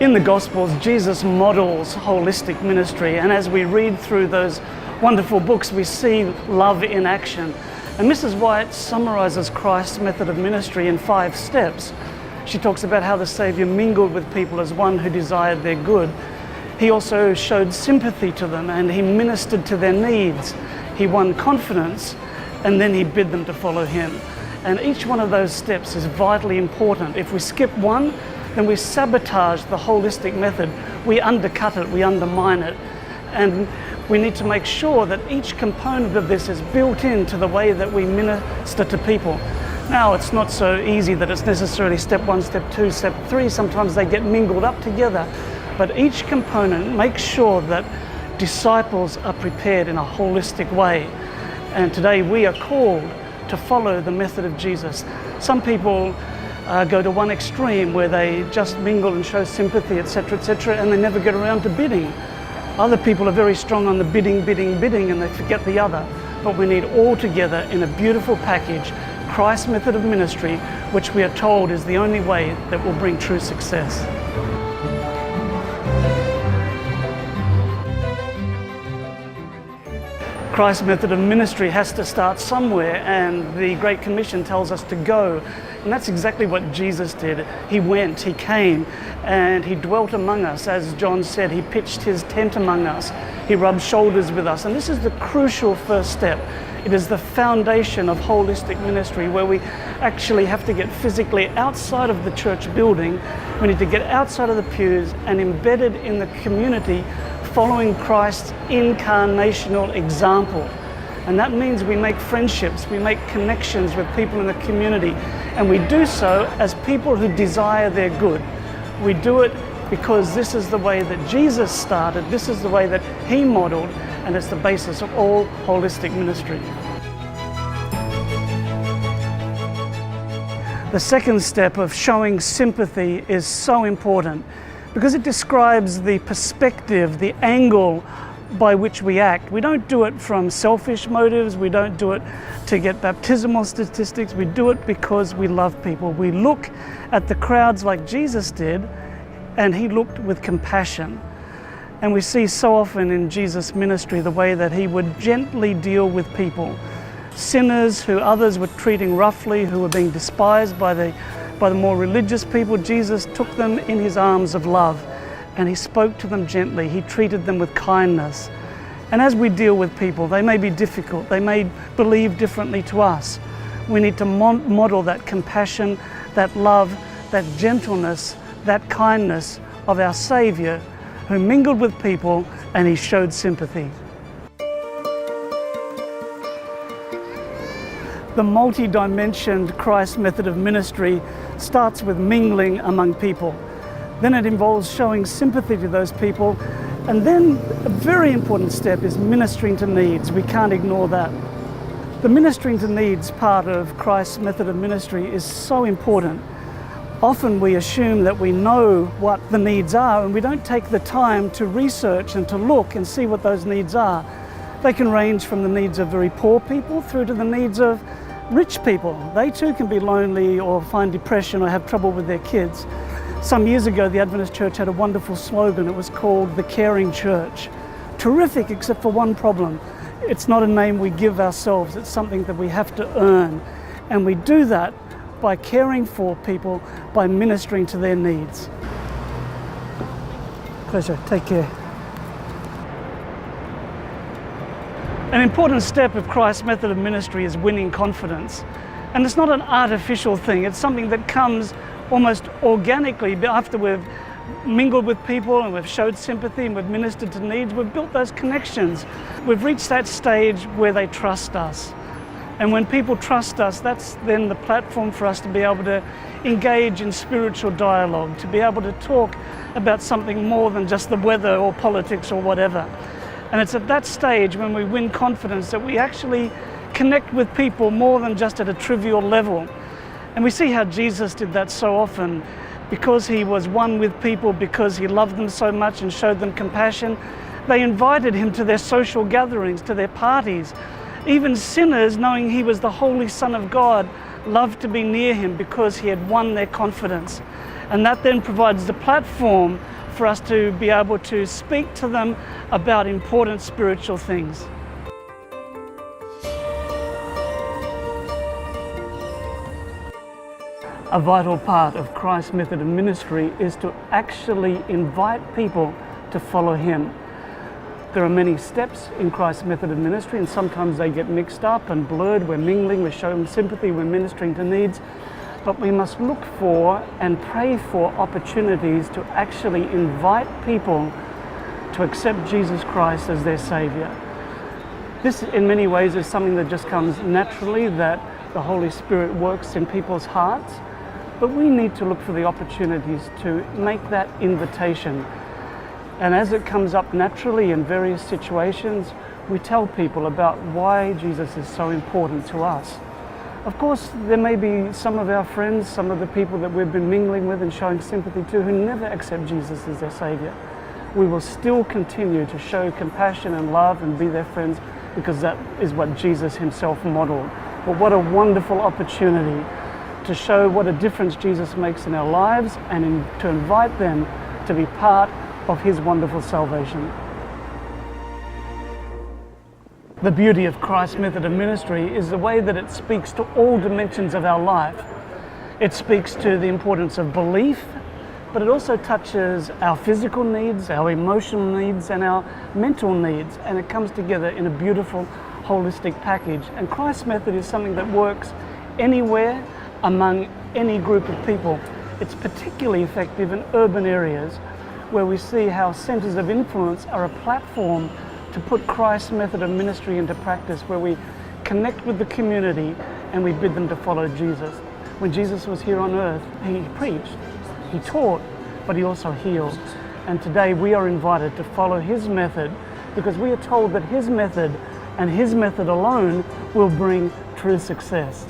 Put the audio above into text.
In the Gospels, Jesus models holistic ministry, and as we read through those wonderful books, we see love in action. And Mrs. White summarizes Christ's method of ministry in 5 steps. She talks about how the Saviour mingled with people as one who desired their good. He also showed sympathy to them, and he ministered to their needs. He won confidence, and then he bid them to follow him. And each one of those steps is vitally important. If we skip one, then we sabotage the holistic method. We undercut it, we undermine it. And we need to make sure that each component of this is built into the way that we minister to people. Now, it's not so easy that it's necessarily step 1, step 2, step 3. Sometimes they get mingled up together. But each component makes sure that disciples are prepared in a holistic way. And today we are called to follow the method of Jesus. Some people go to one extreme where they just mingle and show sympathy, etc., and they never get around to bidding. Other people are very strong on the bidding, and they forget the other. But we need all together in a beautiful package, Christ's method of ministry, which we are told is the only way that will bring true success. Christ's method of ministry has to start somewhere, and the Great Commission tells us to go. And that's exactly what Jesus did. He went, he came, and he dwelt among us. As John said, he pitched his tent among us. He rubbed shoulders with us. And this is the crucial first step. It is the foundation of holistic ministry, where we actually have to get physically outside of the church building. We need to get outside of the pews and embedded in the community, following Christ's incarnational example. And that means we make friendships, we make connections with people in the community, and we do so as people who desire their good. We do it because this is the way that Jesus started, this is the way that he modeled, and it's the basis of all holistic ministry. The second step of showing sympathy is so important, because it describes the perspective, the angle by which we act. We don't do it from selfish motives, we don't do it to get baptismal statistics, we do it because we love people. We look at the crowds like Jesus did, and he looked with compassion. And we see so often in Jesus' ministry the way that he would gently deal with people. Sinners who others were treating roughly, who were being despised by the more religious people, Jesus took them in his arms of love, and he spoke to them gently. He treated them with kindness. And as we deal with people, they may be difficult, they may believe differently to us. We need to model that compassion, that love, that gentleness, that kindness of our Saviour, who mingled with people and he showed sympathy. The multi-dimensioned Christ method of ministry starts with mingling among people. Then it involves showing sympathy to those people. And then a very important step is ministering to needs. We can't ignore that. The ministering to needs part of Christ's method of ministry is so important. Often we assume that we know what the needs are, and we don't take the time to research and to look and see what those needs are. They can range from the needs of very poor people through to the needs of rich people. They too can be lonely or find depression or have trouble with their kids. Some years ago, the Adventist Church had a wonderful slogan. It was called the Caring Church. Terrific, except for one problem. It's not a name we give ourselves. It's something that we have to earn. And we do that by caring for people, by ministering to their needs. Pleasure. Take care. An important step of Christ's method of ministry is winning confidence. And it's not an artificial thing. It's something that comes almost organically after we've mingled with people and we've showed sympathy and we've ministered to needs. We've built those connections. We've reached that stage where they trust us. And when people trust us, that's then the platform for us to be able to engage in spiritual dialogue, to be able to talk about something more than just the weather or politics or whatever. And it's at that stage when we win confidence that we actually connect with people more than just at a trivial level. And we see how Jesus did that so often. Because he was one with people, because he loved them so much and showed them compassion, they invited him to their social gatherings, to their parties. Even sinners, knowing he was the Holy Son of God, loved to be near him because he had won their confidence. And that then provides the platform for us to be able to speak to them about important spiritual things. A vital part of Christ's method of ministry is to actually invite people to follow him. There are many steps in Christ's method of ministry, and sometimes they get mixed up and blurred. We're mingling, we're showing sympathy, we're ministering to needs. But we must look for and pray for opportunities to actually invite people to accept Jesus Christ as their Saviour. This, in many ways, is something that just comes naturally, that the Holy Spirit works in people's hearts. But we need to look for the opportunities to make that invitation. And as it comes up naturally in various situations, we tell people about why Jesus is so important to us. Of course, there may be some of our friends, some of the people that we've been mingling with and showing sympathy to, who never accept Jesus as their Saviour. We will still continue to show compassion and love and be their friends, because that is what Jesus himself modeled. But what a wonderful opportunity to show what a difference Jesus makes in our lives, and to invite them to be part of his wonderful salvation. The beauty of Christ's method of ministry is the way that it speaks to all dimensions of our life. It speaks to the importance of belief, but it also touches our physical needs, our emotional needs, and our mental needs, and it comes together in a beautiful, holistic package. And Christ's method is something that works anywhere, among any group of people. It's particularly effective in urban areas, where we see how centres of influence are a platform to put Christ's method of ministry into practice, where we connect with the community and we bid them to follow Jesus. When Jesus was here on earth, he preached, he taught, but he also healed. And today we are invited to follow his method, because we are told that his method and his method alone will bring true success.